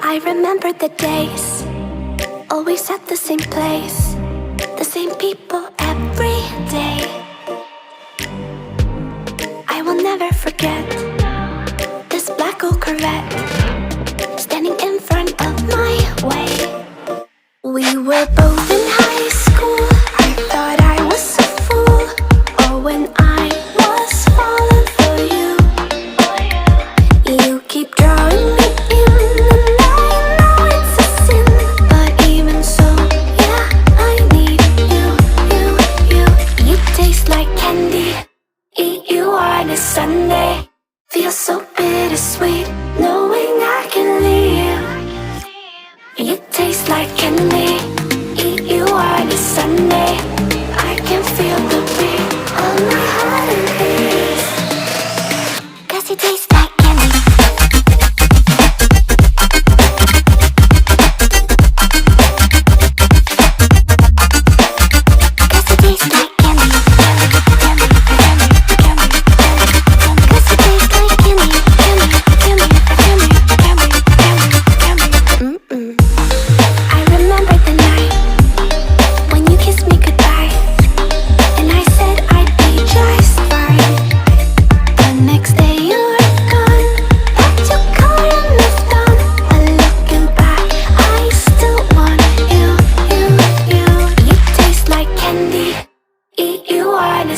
I remember the days, always at the same place, the same people every day. I will never forget this black old Corvette standing in front of my way. We were both in high school. I thought I was a fool. Oh, when I was falling for you. You keep drawing me in, and I know it's a sin, but even so, yeah, I need you. You taste like candy. Eat you on a Sunday. Feel so bittersweet, knowing I can leave. You taste like candy. Eat you on a Sunday. I can feel the beat of my heart and beats. 'Cause you taste like candy.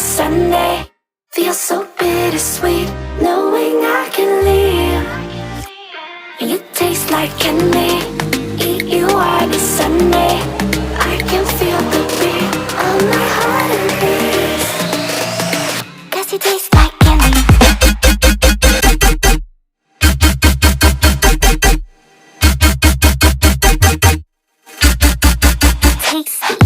Sunday, feel so bittersweet, knowing I can leave. You taste like candy. Eat you on a Sunday. I can feel the beat of my heart and beats. 'Cause you taste like candy. Tasty.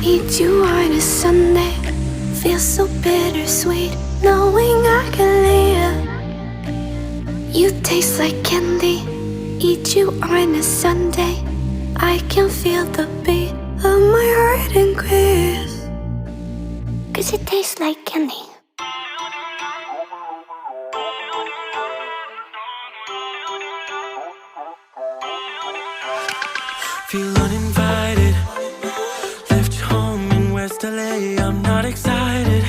Eat you on a Sunday. Feel so bittersweet, knowing I can leave. You taste like candy. Eat you on a Sunday. I can feel the beat of my heart increase. 'Cause it tastes like candy. Feel uninvited. Left home in West LA, I'm not excited.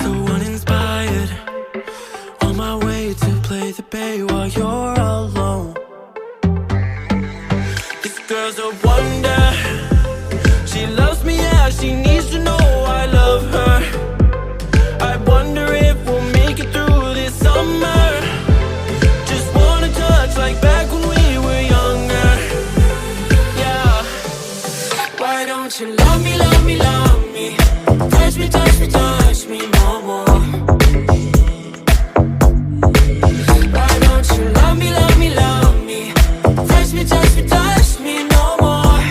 So uninspired. On my way to play the bay while you're alone. This girl's a wonder. She loves me, yeah, she needs to know I love her. I wonder if we'll make it through this summer. Just wanna touch like back when we were younger. Yeah. Why don't you love me, love me, love me? Touch me, touch me, touch me no more. Why don't you love me, love me, love me? Touch me, touch me, touch me no more.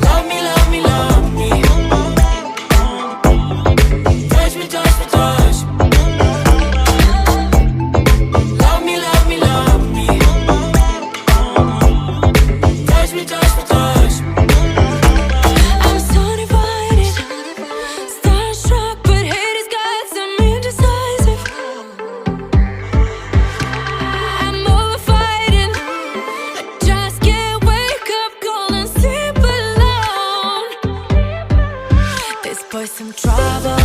Love me, love me, love me. Touch me, touch me, touch me. Love me, love me, love me. Touch me, touch me, touch me. I'm so divided, starstruck, but hate has got some indecisive. I'm over fighting, I just can't wake up cold and sleep alone. This boy's some trouble.